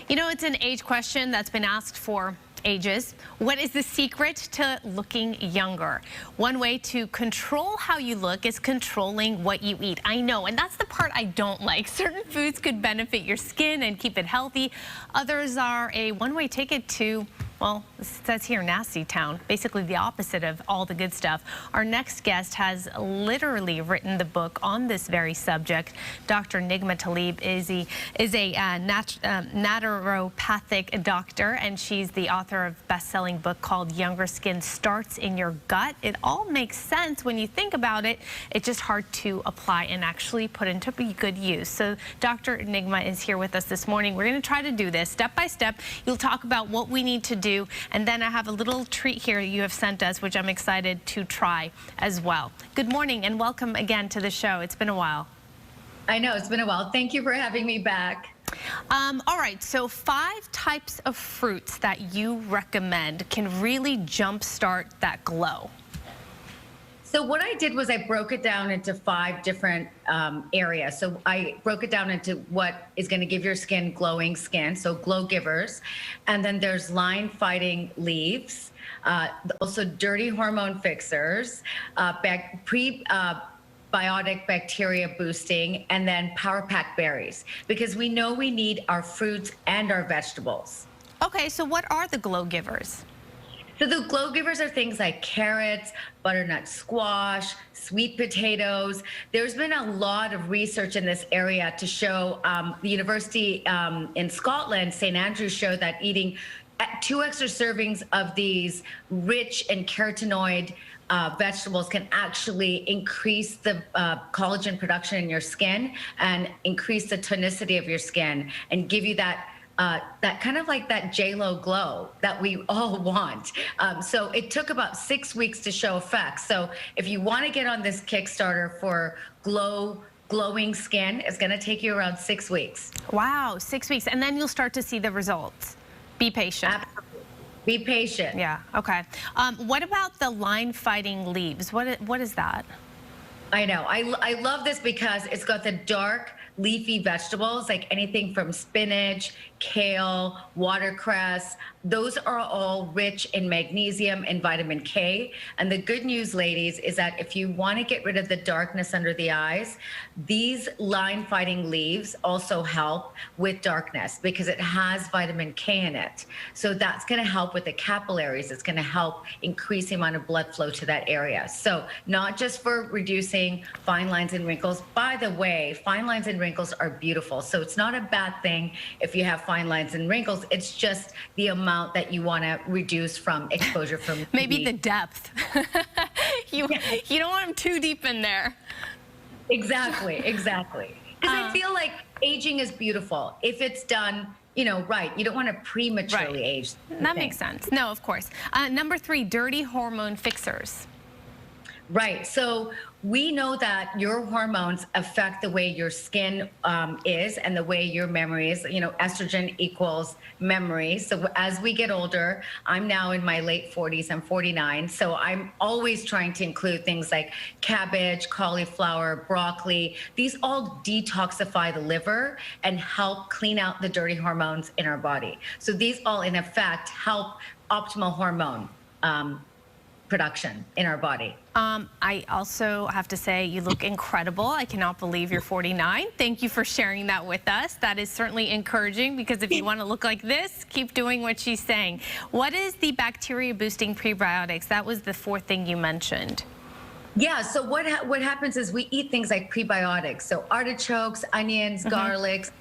You know, it's an age question that's been asked for ages. What is the secret to looking younger? One way to control how you look is controlling what you eat. I know, and that's the part I don't like. Certain foods could benefit your skin and keep it healthy. Others are a one-way ticket to, well, it says here, nasty town, basically the opposite of all the good stuff. Our next guest has literally written the book on this very subject. Dr. Nigma Talib is a naturopathic doctor, and she's the author of a best-selling book called Younger Skin Starts in Your Gut. It all makes sense when you think about it. It's just hard to apply and actually put into good use. So Dr. Nigma is here with us this morning. We're going to try to do this step by step. You'll talk about what we need to do, and then I have a little treat here you have sent us, which I'm excited to try as well. Good morning and welcome again to the show. It's been a while. I know, it's been a while. Thank you for having me back. All right, so 5 types of fruits that you recommend can really jumpstart that glow. So what I did was I broke it down into 5 different areas. So I broke it down into what is going to give your skin glowing skin, so glow givers. And then there's line-fighting leaves, also dirty hormone fixers, prebiotic bacteria boosting, and then power pack berries, because we know we need our fruits and our vegetables. Okay, so what are the glow givers? So the glow givers are things like carrots, butternut squash, sweet potatoes. There's been a lot of research in this area to show, the university in Scotland, St. Andrews, showed that eating 2 extra servings of these rich and carotenoid vegetables can actually increase the collagen production in your skin and increase the tonicity of your skin and give you that kind of like that J-Lo glow that we all want. So it took about 6 weeks to show effects. So if you want to get on this Kickstarter for glowing skin, it's going to take you around 6 weeks. Wow, 6 weeks. And then you'll start to see the results. Be patient. Absolutely. Be patient. Yeah, okay. What about the line-fighting leaves? What is that? I know. I love this because it's got the dark leafy vegetables, like anything from spinach, kale, watercress. Those are all rich in magnesium and vitamin K. And the good news, ladies, is that if you want to get rid of the darkness under the eyes, these line-fighting leaves also help with darkness because it has vitamin K in it. So that's going to help with the capillaries. It's going to help increase the amount of blood flow to that area. So not just for reducing fine lines and wrinkles. By the way, fine lines and wrinkles are beautiful. So it's not a bad thing if you have fine lines and wrinkles. It's just the amount that you want to reduce from exposure from maybe the depth. You don't want them too deep in there. Exactly. Because I feel like aging is beautiful if it's done, you know, right. You don't want to prematurely age. That makes sense. No, of course. Number 3, dirty hormone fixers. Right. So we know that your hormones affect the way your skin is and the way your memory is. You know, estrogen equals memory. So as we get older, I'm now in my late 40s, I'm 49. So I'm always trying to include things like cabbage, cauliflower, broccoli. These all detoxify the liver and help clean out the dirty hormones in our body. So these all, in effect, help optimal hormone production in our body. I also have to say you look incredible. I cannot believe you're 49. Thank you for sharing that with us. That is certainly encouraging, because if you want to look like this, keep doing what she's saying. What is the bacteria boosting prebiotics? That was the 4th thing you mentioned. Yeah, so what happens is we eat things like prebiotics. So artichokes, onions, garlic,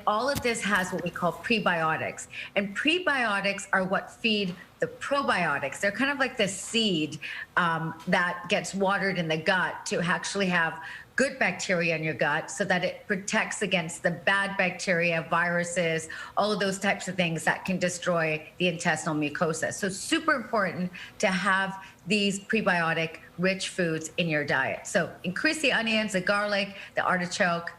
all of this has what we call prebiotics. And prebiotics are what feed the probiotics. They're kind of like the seed that gets watered in the gut to actually have good bacteria in your gut so that it protects against the bad bacteria, viruses, all of those types of things that can destroy the intestinal mucosa. So super important to have these prebiotic rich foods in your diet. So increase the onions, the garlic, the artichoke.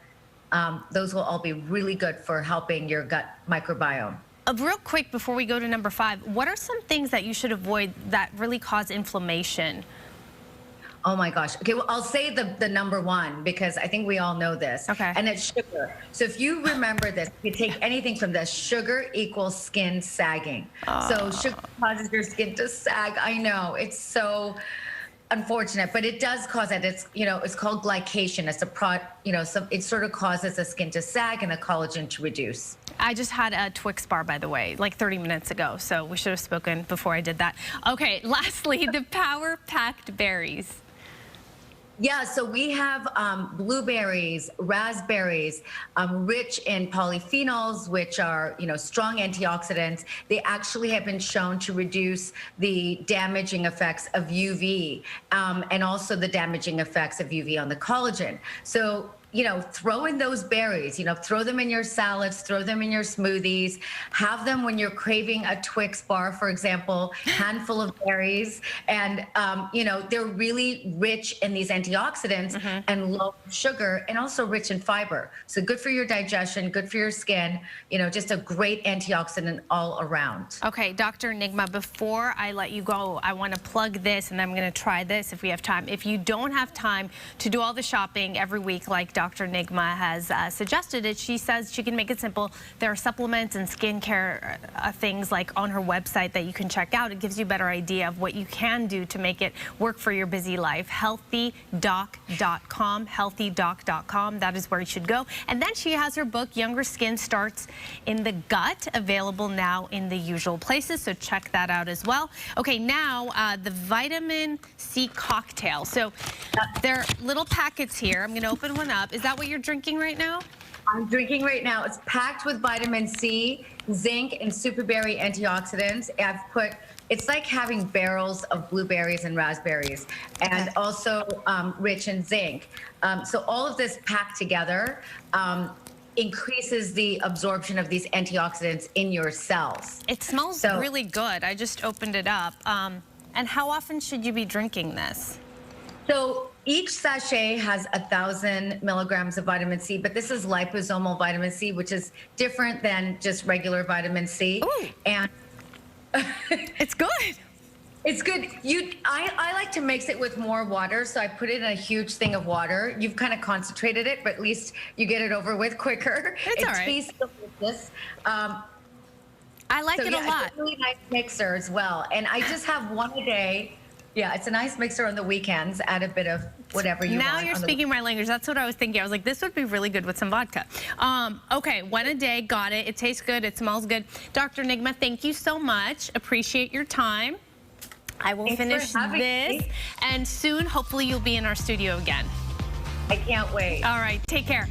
Those will all be really good for helping your gut microbiome. Real quick, before we go to number 5, what are some things that you should avoid that really cause inflammation? Oh my gosh. Okay, well, I'll say the number one because I think we all know this. Okay. And it's sugar. So if you remember this, you take anything from this, sugar equals skin sagging. So sugar causes your skin to sag. I know. It's so unfortunate, but it does cause it. It's, it's called glycation. It's it sort of causes the skin to sag and the collagen to reduce. I just had a Twix bar, by the way, like 30 minutes ago, so we should have spoken before I did that. Okay, lastly, the power-packed berries. Yeah, so we have blueberries, raspberries, rich in polyphenols, which are, strong antioxidants. They actually have been shown to reduce the damaging effects of UV and also the damaging effects of UV on the collagen. So, throw in those berries, throw them in your salads, throw them in your smoothies, have them when you're craving a Twix bar, for example, handful of berries. And, they're really rich in these antioxidants and low sugar and also rich in fiber. So good for your digestion, good for your skin, just a great antioxidant all around. Okay, Dr. Nigma, before I let you go, I want to plug this and I'm going to try this if we have time. If you don't have time to do all the shopping every week like Dr. Nigma has suggested it, she says she can make it simple. There are supplements and skincare things like on her website that you can check out. It gives you a better idea of what you can do to make it work for your busy life. Healthydoc.com, healthydoc.com. That is where you should go. And then she has her book, Younger Skin Starts in the Gut, available now in the usual places. So check that out as well. Okay, now the vitamin C cocktail. So there are little packets here. I'm going to open one up. Is that what you're drinking right now? I'm drinking right now. It's packed with vitamin C, zinc, and superberry antioxidants. It's like having barrels of blueberries and raspberries, and also rich in zinc. So all of this packed together increases the absorption of these antioxidants in your cells. It smells really good. I just opened it up. And how often should you be drinking this? So each sachet has 1,000 milligrams of vitamin C, but this is liposomal vitamin C, which is different than just regular vitamin C. Ooh. And it's good. It's good. I like to mix it with more water, so I put it in a huge thing of water. You've kind of concentrated it, but at least you get it over with quicker. It's all right. It tastes delicious. I like it a lot. It's a really nice mixer as well. And I just have one a day. Yeah, it's a nice mixer on the weekends. Add a bit of whatever you want. Now you're speaking my language. That's what I was thinking. I was like, this would be really good with some vodka. Okay, one a day. Got it. It tastes good. It smells good. Dr. Nigma, thank you so much. Appreciate your time. I will finish this. And soon, hopefully, you'll be in our studio again. I can't wait. All right. Take care.